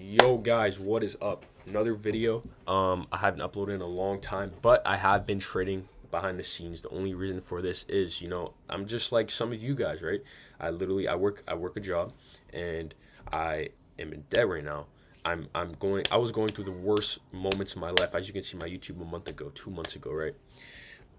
Yo guys, what is up? Another video. I haven't uploaded in a long time, but I have been trading behind the scenes. The only reason for this is, I'm just like some of you guys, right? I work a job and I am in debt right now. I was going through the worst moments of my life, as you can see my YouTube a month ago, 2 months ago, right?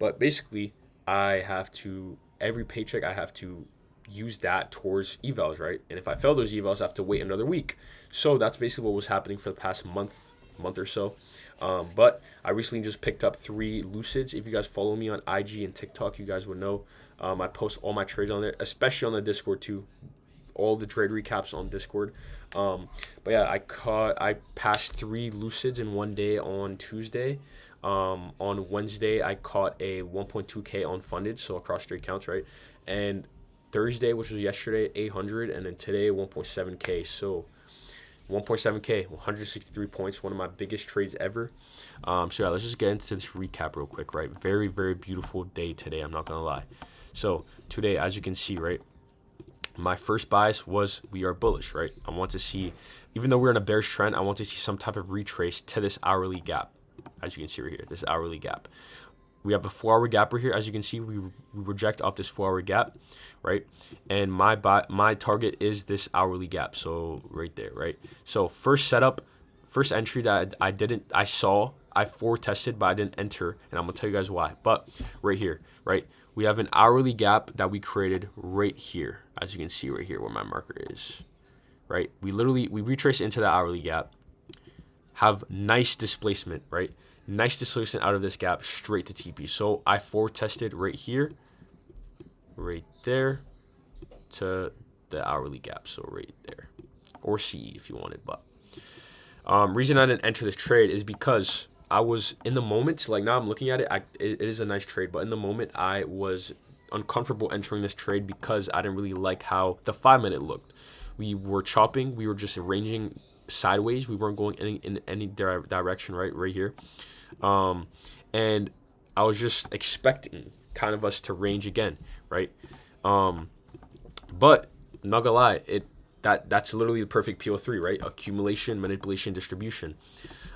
But basically, I have to every paycheck I have to use that towards evals, right? And if I fail those evals, I have to wait another week. So that's basically what was happening for the past month or so. But I recently just picked up 3 Lucids. If you guys follow me on IG and TikTok, you guys would know. I post all my trades on there, especially on the Discord too. All the trade recaps on Discord. But yeah, I passed 3 Lucids in one day on Tuesday. On Wednesday, I caught a 1.2K unfunded, so across 3 accounts, right? And Thursday, which was yesterday, 800, and then today 1.7K. So 1.7K, 163 points, one of my biggest trades ever. So yeah, let's just get into this recap real quick, right? Very, very beautiful day today, I'm not gonna lie. So today, as you can see, right, my first bias was we are bullish, right? I want to see, even though we're in a bearish trend, I want to see some type of retrace to this hourly gap. As you can see right here, this hourly gap. We have a 4-hour gap right here. As you can see, we reject off this 4-hour gap, right? And my target is this hourly gap. So right there, right? So first entry that I forward tested, but I didn't enter, and I'm gonna tell you guys why. But right here, right? We have an hourly gap that we created right here, as you can see right here where my marker is, right? We retrace into that hourly gap, have nice displacement, right? Nice displacement out of this gap straight to TP. So I forward tested right here, right there, to the hourly gap. So right there, or CE if you wanted. But reason I didn't enter this trade is because I was in the moment. Like now I'm looking at it, it is a nice trade, but in the moment I was uncomfortable entering this trade because I didn't really like how the 5-minute looked. We were chopping. We were just arranging sideways. We weren't going in any direction, right here. And I was just expecting kind of us to range again, right? But I'm not gonna lie, that's literally the perfect PO3, right? Accumulation, manipulation, distribution.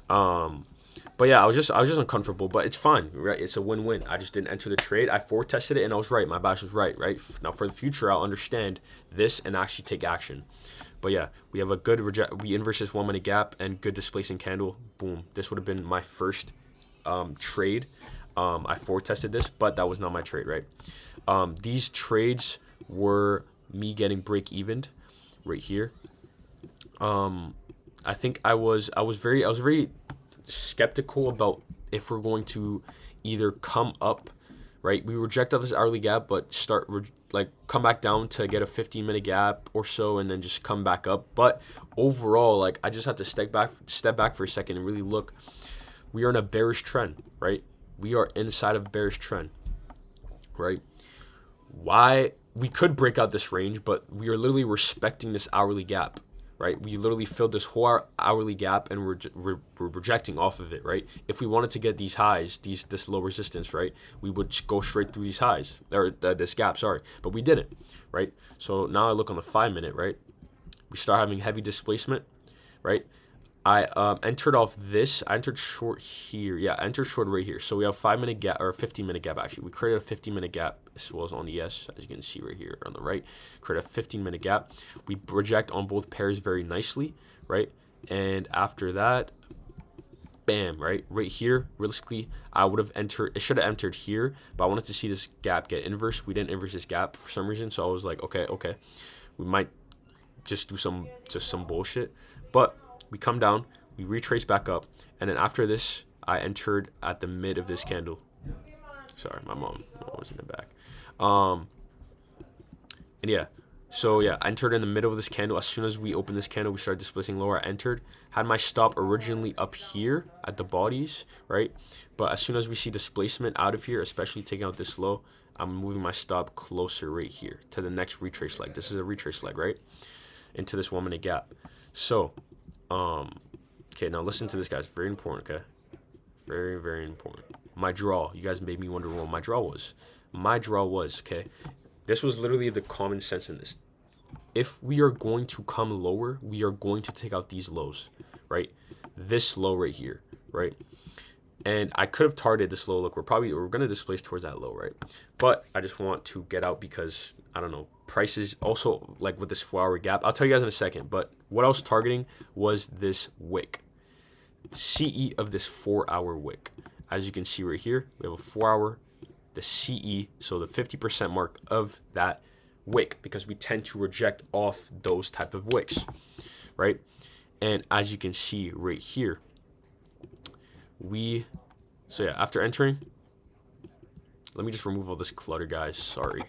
But yeah, I was just uncomfortable, but it's fine, right? It's a win-win. I just didn't enter the trade. I forward tested it and I was right. My bias was right? Now for the future, I'll understand this and actually take action. But yeah, we have a good we inverse this 1-minute gap and good displacing candle. Boom. This would have been my first trade. I forward tested this, but that was not my trade, right? These trades were me getting break evened right here. I think I was very skeptical about if we're going to either come up, right? We reject off this hourly gap, but come back down to get a 15-minute gap or so, and then just come back up. But overall, like I just have to step back for a second and really look. We are in a bearish trend, right? We are inside of a bearish trend, right? Why we could break out this range, but we are literally respecting this hourly gap, right? We literally filled this whole hourly gap and we're rejecting off of it, right? If we wanted to get these highs, this low resistance, right, we would go straight through these highs, or this gap, sorry, but we didn't, right? So now I look on the 5-minute, right? We start having heavy displacement, right? I entered off this. I entered short here. Yeah, I entered short right here. So we have 5-minute gap, or 15-minute gap actually. We created a 15-minute gap as well as on the S, as you can see right here on the right. Create a 15-minute gap. We reject on both pairs very nicely, right? And after that, bam, right here. Realistically, I would have entered. It should have entered here, but I wanted to see this gap get inverse. We didn't inverse this gap for some reason, so I was like, okay, we might just do some bullshit, but we come down, we retrace back up, and then after this, I entered at the mid of this candle. Sorry, my mom was in the back. And yeah, so yeah, I entered in the middle of this candle. As soon as we opened this candle, we started displacing lower. I entered, had my stop originally up here at the bodies, right? But as soon as we see displacement out of here, especially taking out this low, I'm moving my stop closer right here to the next retrace leg. This is a retrace leg, right? Into this 1-minute gap. So, okay, now listen to this, guys. Very important, okay? Very, very important. My draw. You guys made me wonder what my draw was. My draw was, okay? This was literally the common sense in this. if we are going to come lower, we are going to take out these lows, right? This low right here, right? And I could have targeted this low. Look, we're going to displace towards that low, right? But I just want to get out because, I don't know, prices also, like with this 4-hour gap. I'll tell you guys in a second. But what I was targeting was this wick. CE of this 4-hour wick. As you can see right here, we have a 4-hour, the CE, so the 50% mark of that wick, because we tend to reject off those type of wicks, right? And as you can see right here, so yeah, after entering, let me just remove all this clutter, guys. Sorry.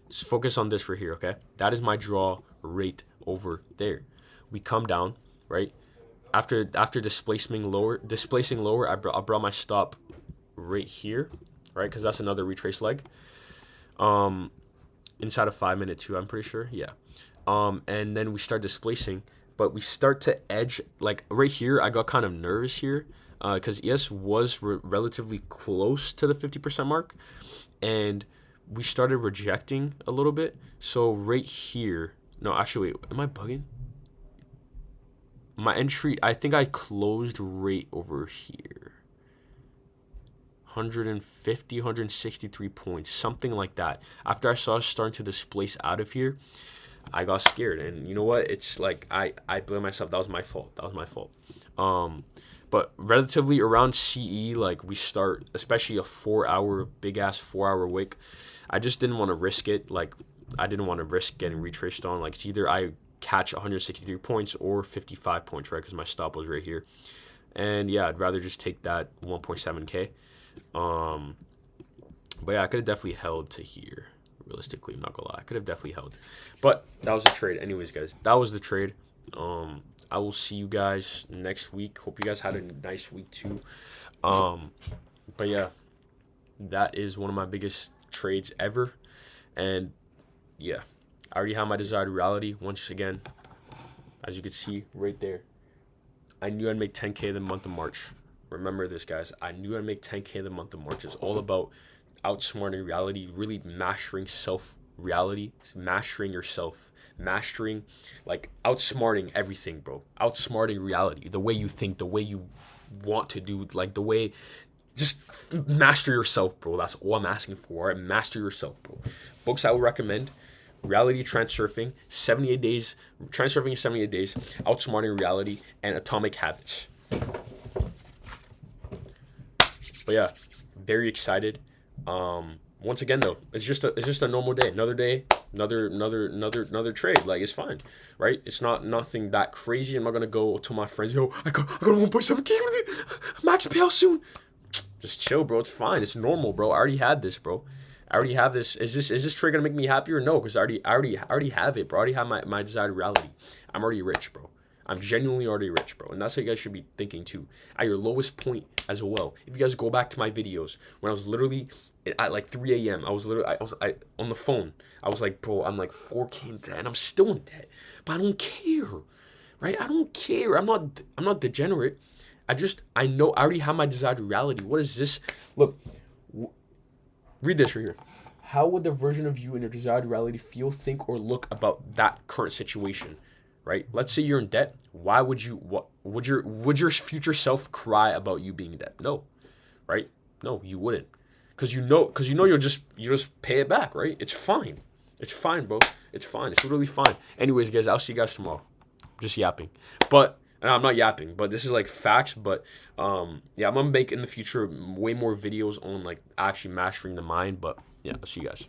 Just focus on this right here, okay? That is my draw rate over there. We come down, right? After displacing lower, I brought my stop right here, right? Because that's another retrace leg. Inside of 5 minute too, I'm pretty sure. Yeah. And then we start displacing, but we start to edge, like right here. I got kind of nervous here because ES was relatively close to the 50% mark, and we started rejecting a little bit. So right here, no, actually, wait, am I bugging? My entry, I think I closed right over here. 150, 163 points, something like that. After I saw it starting to displace out of here, I got scared. And you know what? It's like I blame myself. That was my fault. But relatively around CE, like we start, especially a 4-hour, big ass 4-hour wick. I just didn't want to risk it. Like I didn't want to risk getting retraced on. Like it's either I catch 163 points or 55 points, right? Because my stop was right here. And yeah, I'd rather just take that 1.7K. But yeah, I could have definitely held to here. Realistically, I'm not gonna lie, I could have definitely held. But that was the trade. Anyways, guys, that was the trade. I will see you guys next week. Hope you guys had a nice week too. But yeah, that is one of my biggest trades ever. And yeah, I already have my desired reality. Once again, as you can see right there, I knew I'd make 10K the month of March. Remember this, guys. I knew I'd make 10K the month of March. It's all about outsmarting reality, really mastering self-reality, mastering yourself, mastering, like, outsmarting everything, bro. Outsmarting reality, the way you think, the way you want to do, like, the way, just master yourself, bro. That's all I'm asking for. Right? Master yourself, bro. Books I would recommend: Reality Transurfing, 78 Days, Transurfing in 78 Days, Outsmarting Reality, and Atomic Habits. But yeah, very excited. Once again though, it's just a normal day. Another day, another trade. Like it's fine, right? It's not nothing that crazy. I'm not gonna go to my friends, yo, I got 1.7K max payout soon. Just chill, bro. It's fine. It's normal, bro. I already had this, bro. I already have this. Is this trade gonna make me happier? No, because I already have it, bro. I already have my desired reality. I'm already rich, bro. I'm genuinely already rich, bro. And that's how you guys should be thinking too. At your lowest point as well. If you guys go back to my videos, when I was literally at like 3 a.m., I was on the phone. I was like, bro, I'm like 4K in debt, and I'm still in debt. But I don't care, right? I don't care. I'm not degenerate. I know I already have my desired reality. What is this? Look, read this right here. How would the version of you in your desired reality feel, think, or look about that current situation? Right? Let's say you're in debt. Why would you? What would your future self cry about you being in debt? No, right? No, you wouldn't, because you know you just pay it back, right? It's fine. It's fine, bro. It's fine. It's literally fine. Anyways, guys, I'll see you guys tomorrow. Just yapping, but I'm not yapping. But this is like facts. But yeah, I'm gonna make in the future way more videos on like actually mastering the mind. But yeah, I'll see you guys.